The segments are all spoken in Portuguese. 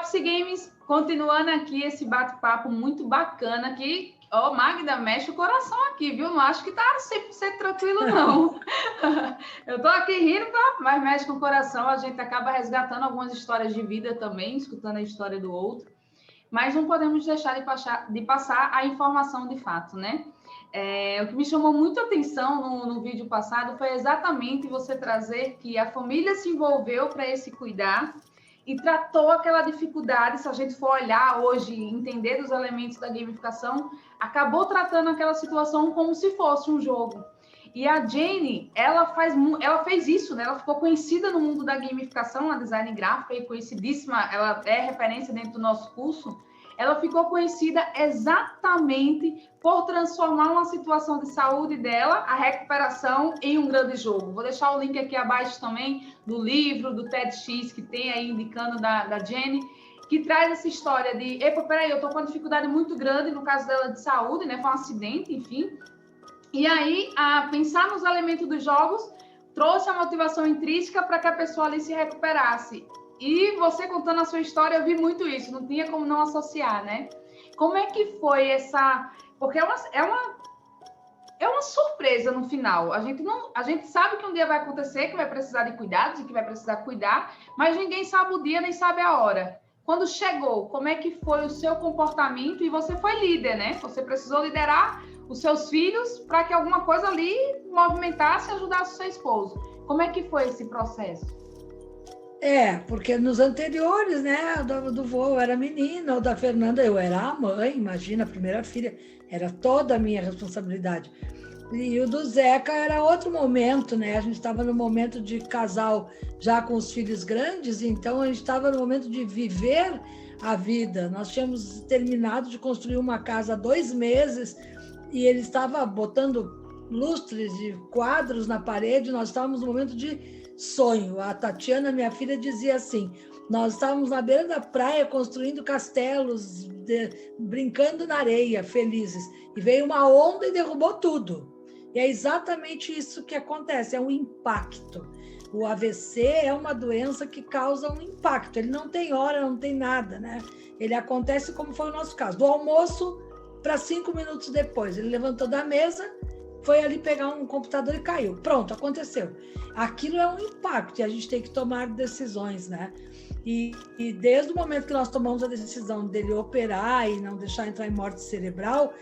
Office Games, continuando aqui esse bate-papo muito bacana que, ó, Magda, mexe o coração aqui, viu? Não acho que tá 100% tranquilo, não. Eu tô aqui rindo, tá? Mas mexe com o coração, a gente acaba resgatando algumas histórias de vida também, escutando a história do outro, mas não podemos deixar de passar a informação de fato, né? O que me chamou muito a atenção no vídeo passado foi exatamente você trazer que a família se envolveu para esse cuidar e tratou aquela dificuldade, se a gente for olhar hoje, entender os elementos da gamificação, acabou tratando aquela situação como se fosse um jogo. E a Jane, ela fez isso, né? Ela ficou conhecida no mundo da gamificação, a design gráfica, e conhecidíssima, ela é referência dentro do nosso curso. Ela ficou conhecida exatamente por transformar uma situação de saúde dela, a recuperação, em um grande jogo. Vou deixar o link aqui abaixo também do livro, do TEDx, que tem aí indicando da Jenny, que traz essa história de, epa, peraí, eu tô com uma dificuldade muito grande, no caso dela de saúde, né, foi um acidente, enfim. E aí, a pensar nos elementos dos jogos, trouxe a motivação intrínseca para que a pessoa ali se recuperasse. E você contando a sua história, eu vi muito isso, não tinha como não associar, né? Como é que foi essa... Porque é uma surpresa no final. A gente sabe que um dia vai acontecer, que vai precisar de cuidados e que vai precisar cuidar, mas ninguém sabe o dia, nem sabe a hora. Quando chegou, como é que foi o seu comportamento? E você foi líder, né? Você precisou liderar os seus filhos para que alguma coisa ali movimentasse e ajudasse o seu esposo. Como é que foi esse processo? Porque nos anteriores, né, do vô eu era menina, o da Fernanda eu era a mãe, imagina, a primeira filha, era toda a minha responsabilidade. E o do Zeca era outro momento, né? A gente estava no momento de casal já com os filhos grandes, então a gente estava no momento de viver a vida. Nós tínhamos terminado de construir uma casa há 2 meses e ele estava botando lustres de quadros na parede, nós estávamos no momento de sonho. A Tatiana, minha filha, dizia assim, nós estávamos na beira da praia construindo castelos, brincando na areia, felizes, e veio uma onda e derrubou tudo. E é exatamente isso que acontece, é um impacto. O AVC é uma doença que causa um impacto, ele não tem hora, não tem nada, né? Ele acontece como foi o nosso caso, do almoço para 5 minutos depois, ele levantou da mesa, foi ali pegar um computador e caiu. Pronto, aconteceu. Aquilo é um impacto e a gente tem que tomar decisões, né? E desde o momento que nós tomamos a decisão dele operar e não deixar entrar em morte cerebral,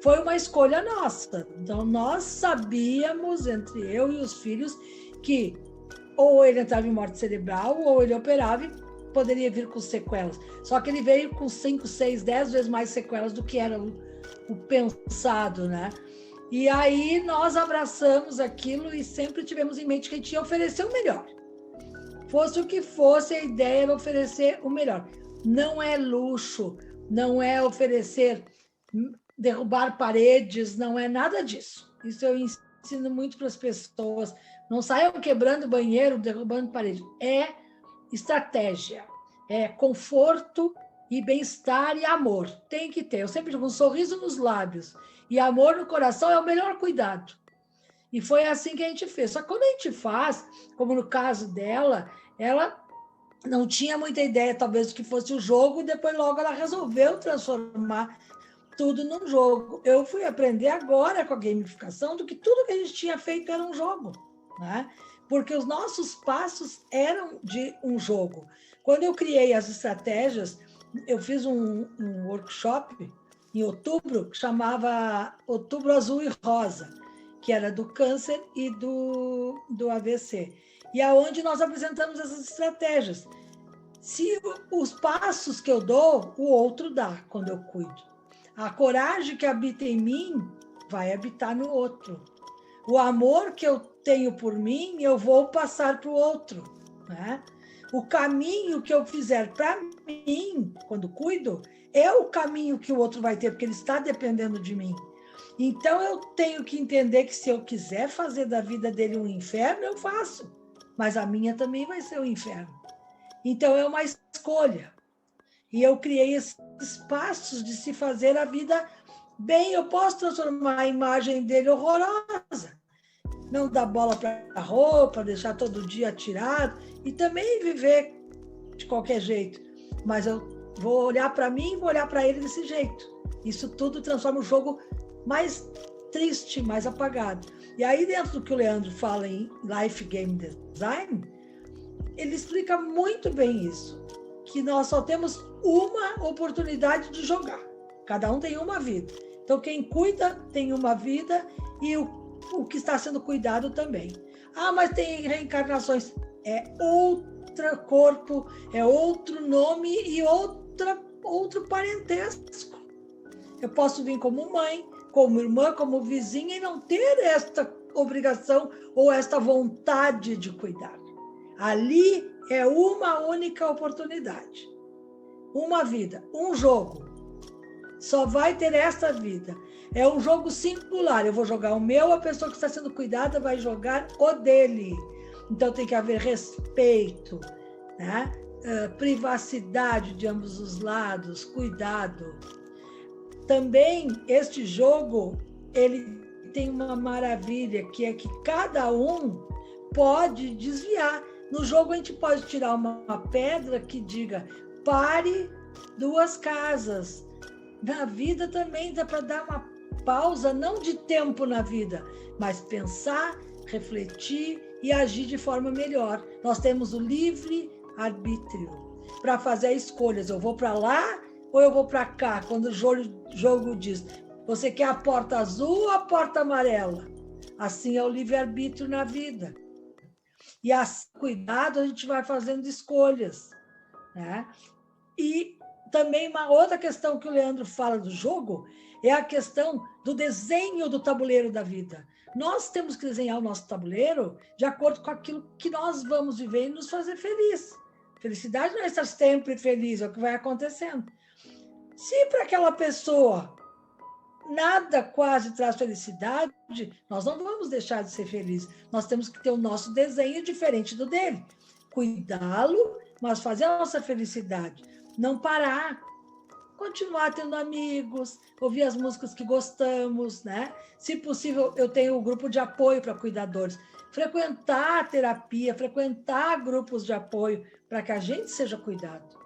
foi uma escolha nossa. Então, nós sabíamos, entre eu e os filhos, que ou ele entrava em morte cerebral ou ele operava e poderia vir com sequelas. Só que ele veio com 5, 6, 10 vezes mais sequelas do que era o pensado, né? E aí nós abraçamos aquilo e sempre tivemos em mente que a gente ia oferecer o melhor. Fosse o que fosse, a ideia era oferecer o melhor. Não é luxo, não é oferecer, derrubar paredes, não é nada disso. Isso eu ensino muito para as pessoas. Não saiam quebrando banheiro, derrubando parede. É estratégia, é conforto e bem-estar e amor. Tem que ter. Eu sempre digo, um sorriso nos lábios e amor no coração é o melhor cuidado. E foi assim que a gente fez. Só que quando a gente faz, como no caso dela, ela não tinha muita ideia, talvez, do que fosse o jogo, e depois logo ela resolveu transformar tudo num jogo. Eu fui aprender agora com a gamificação do que tudo que a gente tinha feito era um jogo, né? Porque os nossos passos eram de um jogo. Quando eu criei as estratégias, eu fiz um workshop em outubro, que chamava Outubro Azul e Rosa, que era do câncer e do AVC. E aonde nós apresentamos essas estratégias. Se os passos que eu dou, o outro dá quando eu cuido. A coragem que habita em mim vai habitar no outro. O amor que eu tenho por mim, eu vou passar para o outro, né? O caminho que eu fizer para mim, quando cuido, é o caminho que o outro vai ter, porque ele está dependendo de mim. Então, eu tenho que entender que se eu quiser fazer da vida dele um inferno, eu faço. Mas a minha também vai ser um inferno. Então, é uma escolha. E eu criei esses espaços de se fazer a vida bem. Eu posso transformar a imagem dele horrorosa. Não dar bola para a roupa, deixar todo dia atirado. E também viver de qualquer jeito. mas eu vou olhar para mim e vou olhar para ele desse jeito. Isso tudo transforma o jogo mais triste, mais apagado. E aí, dentro do que o Leandro fala em Life Game Design, ele explica muito bem isso, que nós só temos uma oportunidade de jogar. Cada um tem uma vida. Então, quem cuida tem uma vida e o que está sendo cuidado também. Ah, mas tem reencarnações. É outro corpo, é outro nome e outro parentesco. Eu posso vir como mãe, como irmã, como vizinha e não ter esta obrigação ou esta vontade de cuidar. Ali é uma única oportunidade. Uma vida, um jogo. Só vai ter essa vida. É um jogo singular. Eu vou jogar o meu, a pessoa que está sendo cuidada vai jogar o dele. Então tem que haver respeito, né? Privacidade de ambos os lados, cuidado. Também este jogo, ele tem uma maravilha, que é que cada um pode desviar. No jogo a gente pode tirar uma pedra que diga pare 2 casas. Na vida também dá para dar uma pausa, não de tempo na vida, mas pensar, refletir e agir de forma melhor. Nós temos o livre arbítrio para fazer escolhas. Eu vou para lá ou eu vou para cá? Quando o jogo diz, você quer a porta azul ou a porta amarela? Assim é o livre arbítrio na vida. E assim, cuidado, a gente vai fazendo escolhas, né? E também uma outra questão que o Leandro fala do jogo é a questão do desenho do tabuleiro da vida. Nós temos que desenhar o nosso tabuleiro de acordo com aquilo que nós vamos viver e nos fazer feliz. Felicidade não é estar sempre feliz, é o que vai acontecendo. Se para aquela pessoa nada quase traz felicidade, nós não vamos deixar de ser felizes. Nós temos que ter o nosso desenho diferente do dele. Cuidá-lo, mas fazer a nossa felicidade. Não parar. Continuar tendo amigos, ouvir as músicas que gostamos, né? Se possível, eu tenho um grupo de apoio para cuidadores. Frequentar a terapia, frequentar grupos de apoio para que a gente seja cuidado.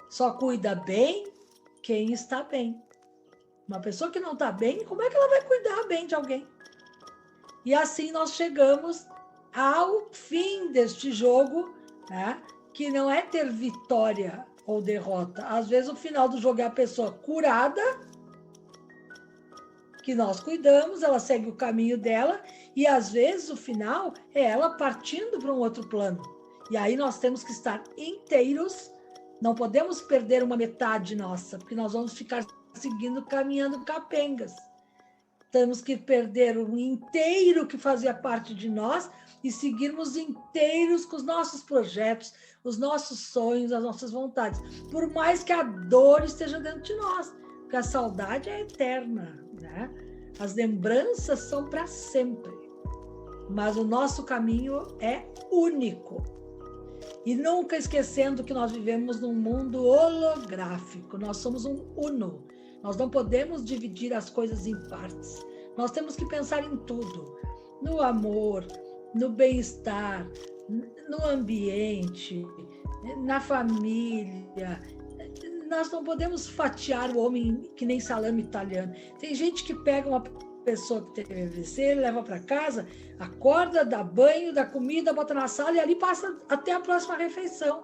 Só cuida bem quem está bem. Uma pessoa que não está bem, como é que ela vai cuidar bem de alguém? E assim nós chegamos ao fim deste jogo, né? Que não é ter vitória ou derrota. Às vezes o final do jogo é a pessoa curada, que nós cuidamos, ela segue o caminho dela, e às vezes o final é ela partindo para um outro plano. E aí nós temos que estar inteiros, não podemos perder uma metade nossa, porque nós vamos ficar seguindo, caminhando capengas. Temos que perder o inteiro que fazia parte de nós e seguirmos inteiros com os nossos projetos, os nossos sonhos, as nossas vontades. Por mais que a dor esteja dentro de nós, porque a saudade é eterna, né? As lembranças são para sempre. Mas o nosso caminho é único. E nunca esquecendo que nós vivemos num mundo holográfico. Nós somos um uno. Nós não podemos dividir as coisas em partes. Nós temos que pensar em tudo. No amor, no bem-estar, no ambiente, na família. Nós não podemos fatiar o homem que nem salame italiano. Tem gente que pega uma pessoa que teve AVC, leva para casa, acorda, dá banho, dá comida, bota na sala e ali passa até a próxima refeição.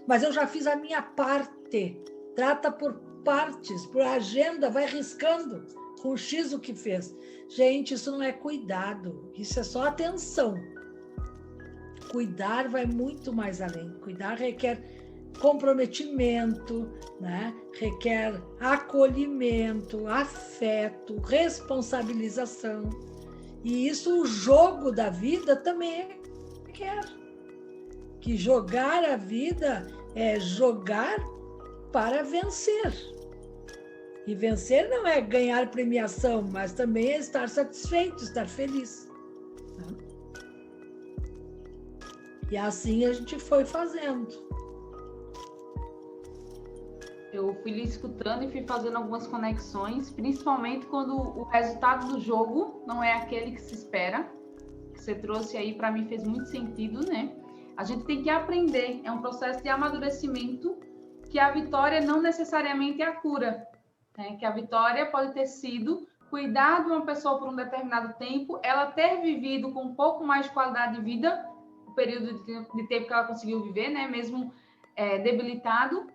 Mas eu já fiz a minha parte. Trata por partes, por agenda, vai riscando com o X o que fez. Gente, isso não é cuidado, isso é só atenção. Cuidar vai muito mais além. Cuidar requer comprometimento, né? Requer acolhimento, afeto, responsabilização. E isso o jogo da vida também requer. Que jogar a vida é jogar para vencer. E vencer não é ganhar premiação, mas também é estar satisfeito, estar feliz. E assim a gente foi fazendo. Eu fui lhe escutando e fui fazendo algumas conexões, principalmente quando o resultado do jogo não é aquele que se espera. Que você trouxe aí, para mim, fez muito sentido, né? A gente tem que aprender, é um processo de amadurecimento que a vitória não necessariamente é a cura, né? Que a vitória pode ter sido cuidar de uma pessoa por um determinado tempo, ela ter vivido com um pouco mais de qualidade de vida, o período de tempo que ela conseguiu viver, né? Mesmo debilitado.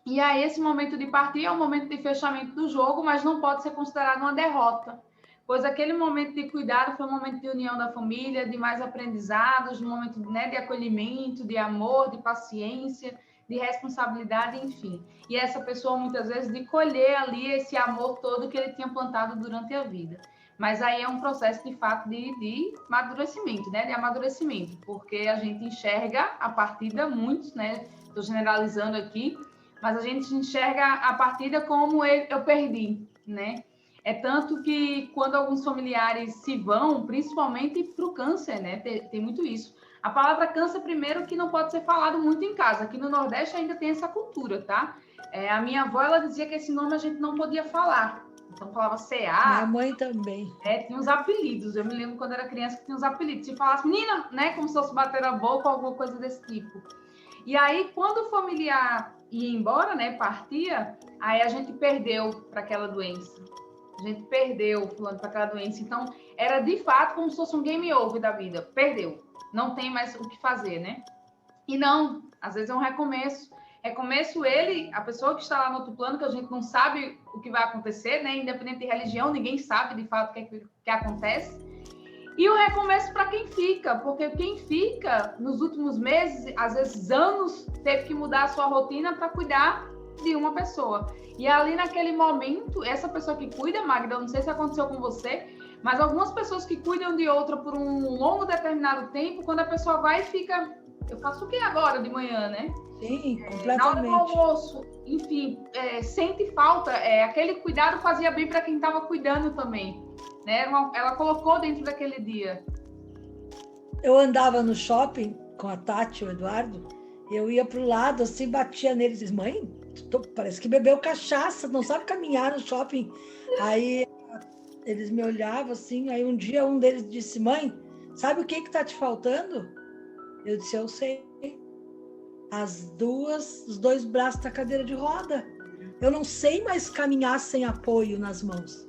E aí esse momento de partir é o momento de fechamento do jogo, mas não pode ser considerado uma derrota, pois aquele momento de cuidado foi um momento de união da família, de mais aprendizados, um momento, né, de acolhimento, de amor, de paciência, de responsabilidade, enfim. E essa pessoa, muitas vezes, de colher ali esse amor todo que ele tinha plantado durante a vida. Mas aí é um processo, de fato, de amadurecimento, né? De amadurecimento, porque a gente enxerga a partida, muitos, né? Estou generalizando aqui, mas a gente enxerga a partida como eu perdi, né? É tanto que quando alguns familiares se vão, principalmente para o câncer, né? Tem muito isso. A palavra câncer, primeiro, que não pode ser falado muito em casa. Aqui no Nordeste ainda tem essa cultura, tá? A minha avó, ela dizia que esse nome a gente não podia falar. Então falava CA. Minha mãe também. Tinha uns apelidos. Eu me lembro quando era criança que tinha uns apelidos. Se falasse, menina, né? Como se fosse bater a boca ou alguma coisa desse tipo. E aí, quando o familiar ia embora, né? Partia, aí a gente perdeu para aquela doença. A gente perdeu fulano para aquela doença. Então, era de fato como se fosse um game over da vida. Perdeu. Não tem mais o que fazer, né? E não, às vezes é um recomeço. Recomeço ele, a pessoa que está lá no outro plano, que a gente não sabe o que vai acontecer, né? Independente de religião, ninguém sabe de fato o que acontece. E o recomeço para quem fica, porque quem fica nos últimos meses, às vezes anos, teve que mudar a sua rotina para cuidar de uma pessoa. E ali naquele momento, essa pessoa que cuida, Magda, eu não sei se aconteceu com você, mas algumas pessoas que cuidam de outra por um longo determinado tempo, quando a pessoa vai e fica, eu faço o que agora de manhã, né? Sim, completamente. Na hora do almoço, enfim, sente falta, aquele cuidado fazia bem para quem estava cuidando também, né? Ela colocou dentro daquele dia. Eu andava no shopping com a Tati e o Eduardo, eu ia pro lado, assim, batia neles, dizia, mãe, parece que bebeu cachaça, não sabe caminhar no shopping. Aí eles me olhavam assim, aí um dia um deles disse, mãe, sabe o que tá te faltando? Eu disse, eu sei. Os dois braços da cadeira de roda. Eu não sei mais caminhar sem apoio nas mãos.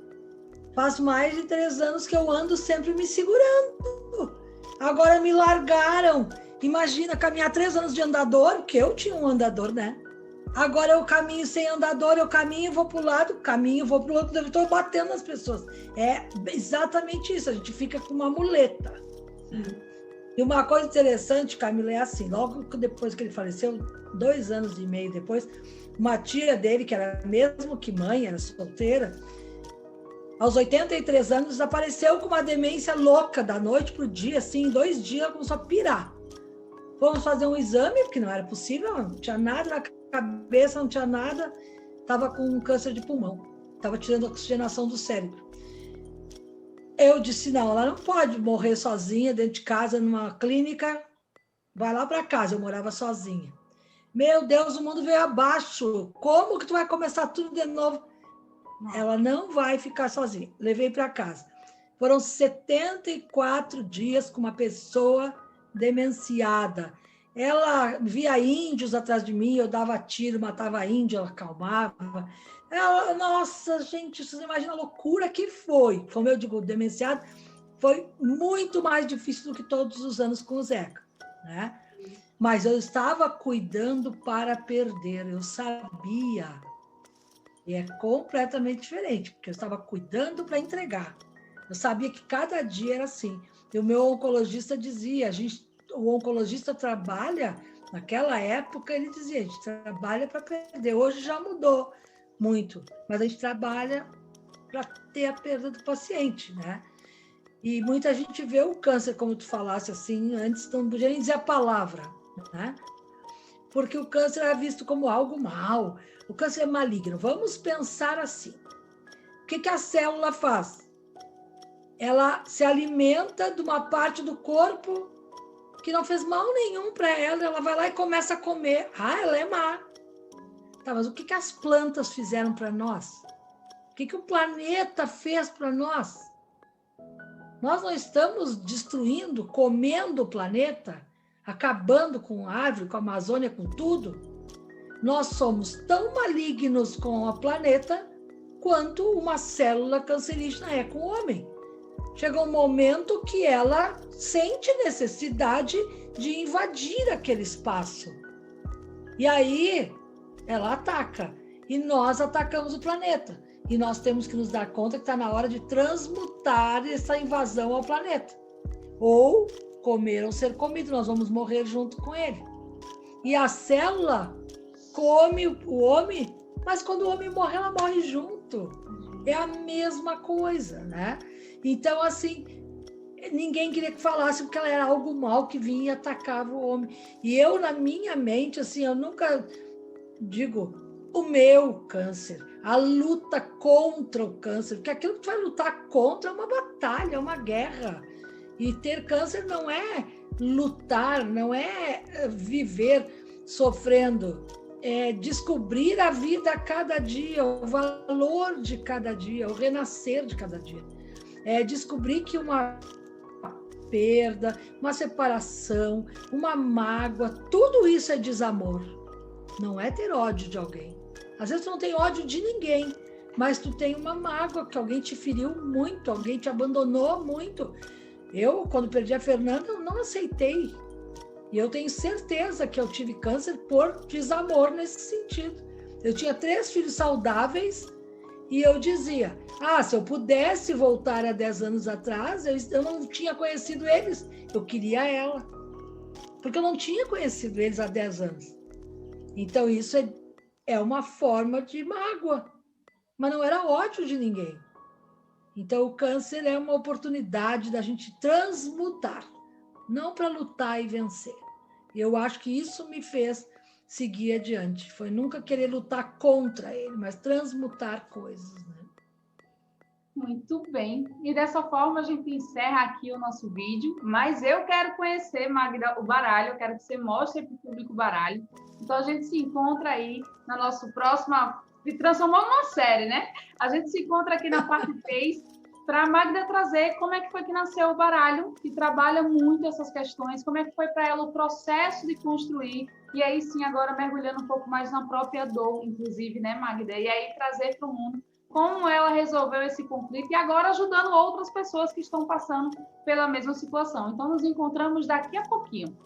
Faz mais de 3 anos que eu ando sempre me segurando. Agora me largaram. Imagina, caminhar 3 anos de andador, porque eu tinha um andador, né? Agora eu caminho sem andador, eu caminho, vou para o lado, caminho, vou para o outro, estou batendo nas pessoas. É exatamente isso, a gente fica com uma muleta. E uma coisa interessante, Camila, é assim, logo depois que ele faleceu, 2 anos e meio depois, uma tia dele, que era mesmo que mãe, era solteira, aos 83 anos, desapareceu com uma demência louca, da noite para o dia, assim, em 2 dias, ela começou a pirar. Fomos fazer um exame, porque não era possível, não tinha nada na cabeça, não tinha nada, estava com câncer de pulmão, estava tirando a oxigenação do cérebro. Eu disse, não, ela não pode morrer sozinha dentro de casa, numa clínica, vai lá para casa, eu morava sozinha. Meu Deus, o mundo veio abaixo, como que tu vai começar tudo de novo? Ela não vai ficar sozinha, levei para casa. Foram 74 dias com uma pessoa demenciada. Ela via índios atrás de mim, eu dava tiro, matava índio, ela acalmava. Ela, nossa, gente, vocês imaginam a loucura que foi. Como eu digo, demenciado, foi muito mais difícil do que todos os anos com o Zeca, né? Mas eu estava cuidando para perder, eu sabia. E é completamente diferente, porque eu estava cuidando para entregar. Eu sabia que cada dia era assim. E o meu oncologista dizia, o oncologista trabalha, naquela época ele dizia, a gente trabalha para perder. Hoje já mudou muito, mas a gente trabalha para ter a perda do paciente, né? E muita gente vê o câncer, como tu falasse assim, antes não podia nem dizer a palavra, né? Porque o câncer é visto como algo mau, o câncer é maligno. Vamos pensar assim. O que a célula faz? Ela se alimenta de uma parte do corpo que não fez mal nenhum para ela, ela vai lá e começa a comer. Ah, ela é má. Tá, mas o que as plantas fizeram para nós? O que o planeta fez para nós? Nós não estamos destruindo, comendo o planeta, acabando com a árvore, com a Amazônia, com tudo? Nós somos tão malignos com o planeta quanto uma célula cancerígena é com o homem. Chega um momento que ela sente necessidade de invadir aquele espaço. E aí ela ataca. E nós atacamos o planeta. E nós temos que nos dar conta que está na hora de transmutar essa invasão ao planeta. Ou comer ou ser comido, nós vamos morrer junto com ele. E a célula come o homem, mas quando o homem morre, ela morre junto. É a mesma coisa, né? Então, assim, ninguém queria que falasse porque ela era algo mal que vinha e atacava o homem. E eu, na minha mente, assim, eu nunca digo o meu câncer, a luta contra o câncer, porque aquilo que tu vai lutar contra é uma batalha, é uma guerra. E ter câncer não é lutar, não é viver sofrendo, é descobrir a vida a cada dia, o valor de cada dia, o renascer de cada dia. É descobrir que uma perda, uma separação, uma mágoa, tudo isso é desamor. Não é ter ódio de alguém. Às vezes tu não tem ódio de ninguém, mas tu tem uma mágoa que alguém te feriu muito, alguém te abandonou muito. Eu, quando perdi a Fernanda, eu não aceitei. E eu tenho certeza que eu tive câncer por desamor nesse sentido. Eu tinha 3 filhos saudáveis e eu dizia, se eu pudesse voltar a 10 anos atrás, eu não tinha conhecido eles, eu queria ela. Porque eu não tinha conhecido eles há 10 anos. Então isso é uma forma de mágoa, mas não era ódio de ninguém. Então o câncer é uma oportunidade da gente transmutar, não para lutar e vencer. Eu acho que isso me fez seguir adiante. Foi nunca querer lutar contra ele, mas transmutar coisas, né? Muito bem. E dessa forma a gente encerra aqui o nosso vídeo, mas eu quero conhecer, Magda, o baralho, eu quero que você mostre para o público o baralho. Então a gente se encontra aí na nossa próxima, se transformou numa série, né? A gente se encontra aqui na parte 3 para a Magda trazer como é que foi que nasceu o baralho, que trabalha muito essas questões, como é que foi para ela o processo de construir, e aí sim, agora mergulhando um pouco mais na própria dor, inclusive, né, Magda? E aí trazer para o mundo como ela resolveu esse conflito e agora ajudando outras pessoas que estão passando pela mesma situação. Então, nos encontramos daqui a pouquinho.